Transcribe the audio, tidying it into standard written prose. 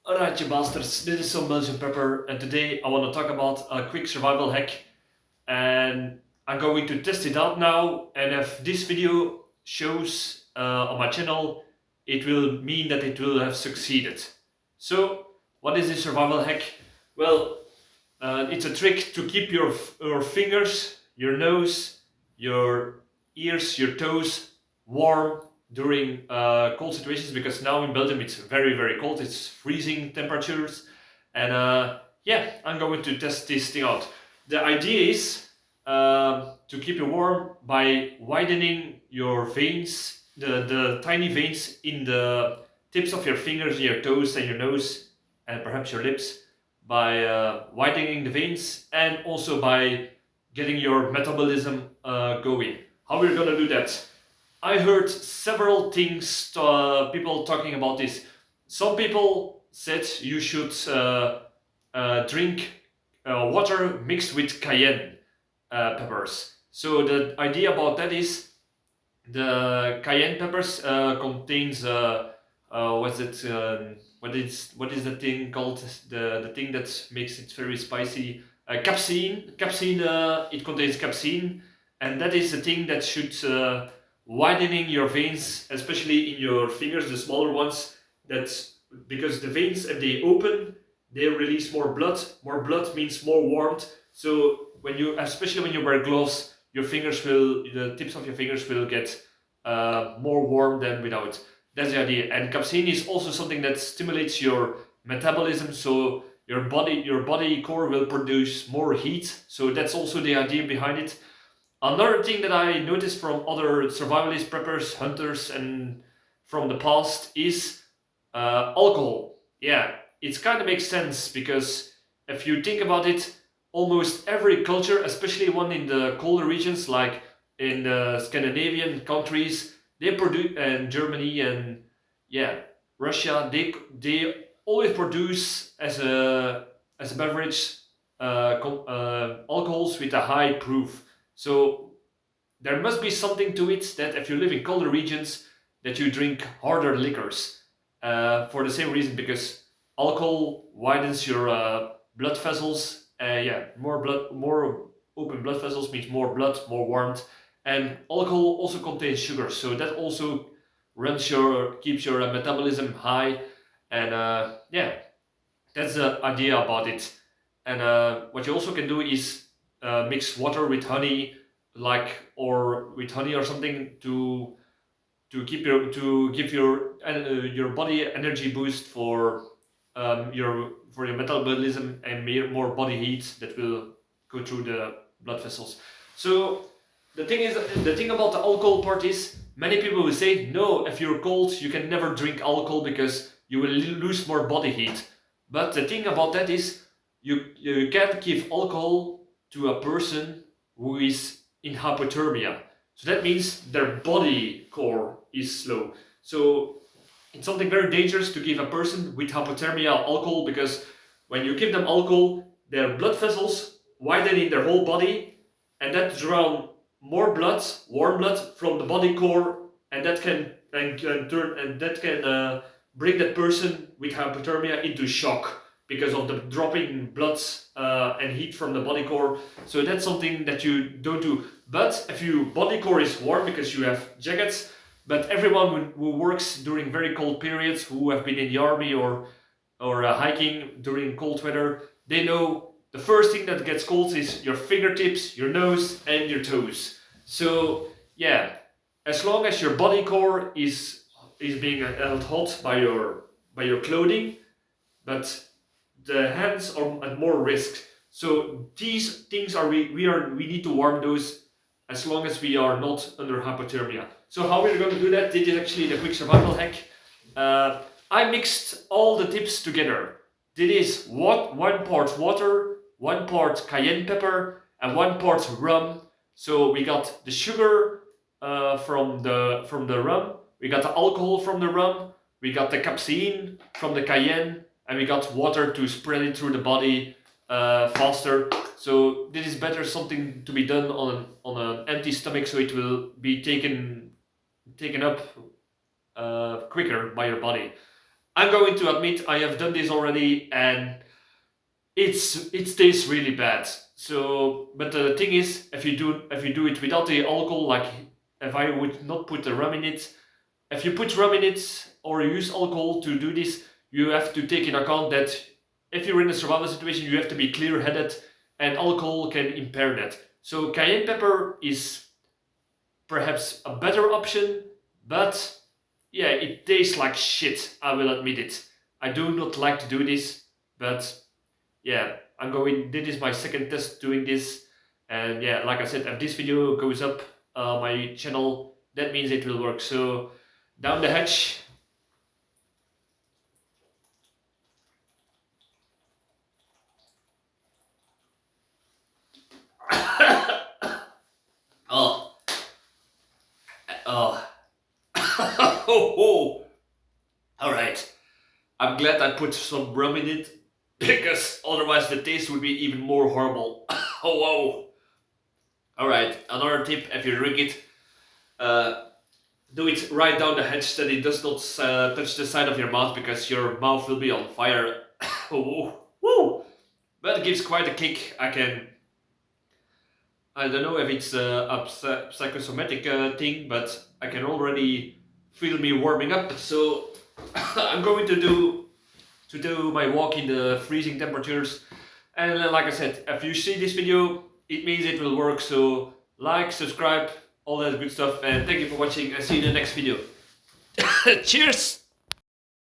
Alright, you bastards, this is Some-Belgian-prepper, and today I want to talk about a quick survival hack, and I'm going to test it out now, and if this video shows on my channel, it will mean that it will have succeeded. So, what is this survival hack? Well, it's a trick to keep your fingers, your nose, your ears, your toes warm during cold situations, because now in Belgium it's very cold, it's freezing temperatures, and yeah, I'm going to test this thing out. The idea is to keep you warm by widening your veins, the tiny veins in the tips of your fingers, your toes and your nose and perhaps your lips, by widening the veins and also by getting your metabolism going. How we're gonna do that? I heard several things, people talking about this. Some people said you should drink water mixed with cayenne peppers. So the idea about that is the cayenne peppers contains what's it? What is the thing called? The thing that makes it very spicy? Capsaicin. Capsaicin. It contains capsaicin, and that is the thing that should widening your veins, especially in your fingers, the smaller ones. That's because the veins, if they open, they release more blood. More blood means more warmth. So when you, especially when you wear gloves, your fingers will, the tips of your fingers will get more warm than without. That's the idea. And capsaicin is also something that stimulates your metabolism, so your body core will produce more heat. So that's also the idea behind it. Another thing that I noticed from other survivalist preppers, hunters, and from the past is alcohol. Yeah, it kind of makes sense, because if you think about it, almost every culture, especially one in the colder regions like in the Scandinavian countries, they produce, and Germany and yeah, Russia, they always produce as a beverage alcohols with a high proof. So there must be something to it that if you live in colder regions, that you drink harder liquors for the same reason, because alcohol widens your blood vessels. Yeah, more blood, more open blood vessels means more blood, more warmth, and alcohol also contains sugar, so that also keeps your metabolism high, and yeah, that's the idea about it. And what you also can do is mix water with honey, or with honey or something, to give your body energy boost for your metabolism and more body heat that will go through the blood vessels. So the thing about the alcohol part is, many people will say, no, if you're cold you can never drink alcohol because you will lose more body heat. But the thing about that is, you can't give alcohol to a person who is in hypothermia. So that means their body core is slow. So it's something very dangerous to give a person with hypothermia alcohol, because when you give them alcohol, their blood vessels widen in their whole body, and that draws more blood, warm blood from the body core, and that can bring that person with hypothermia into shock because of the dropping blood and heat from the body core. So that's something that you don't do. But if your body core is warm because you have jackets, but everyone who works during very cold periods, who have been in the army or hiking during cold weather, they know the first thing that gets cold is your fingertips, your nose, and your toes. So yeah, as long as your body core is being held hot by your clothing, but the hands are at more risk. So these things we need to warm those as long as we are not under hypothermia. So how we're going to do that? This is actually the quick survival hack. I mixed all the tips together. This is one part water, one part cayenne pepper, and one part rum. So we got the sugar from the rum, we got the alcohol from the rum, we got the capsaicin from the cayenne, and we got water to spread it through the body faster. So this is better something to be done on an empty stomach, so it will be taken up quicker by your body. I'm going to admit I have done this already, and it tastes really bad. So, but the thing is, if you do it without the alcohol, like if I would not put the rum in it, if you put rum in it or use alcohol to do this, you have to take in account that if you're in a survival situation, you have to be clear-headed, and alcohol can impair that. So cayenne pepper is perhaps a better option, but yeah, it tastes like shit, I will admit it. I do not like to do this, but yeah, this is my second test doing this, and yeah, like I said, if this video goes up my channel, that means it will work. So down the hatch. Oh, oh, oh, all right. I'm glad I put some rum in it, because otherwise the taste would be even more horrible. Oh, whoa. All right, another tip: if you drink it, do it right down the hatch, that it does not touch the side of your mouth, because your mouth will be on fire. Oh, woo! But it gives quite a kick. I don't know if it's a psychosomatic thing, but I can already feel me warming up. So I'm going to do my walk in the freezing temperatures. And like I said, if you see this video, it means it will work. So like, subscribe, all that good stuff. And thank you for watching, and see you in the next video. Cheers!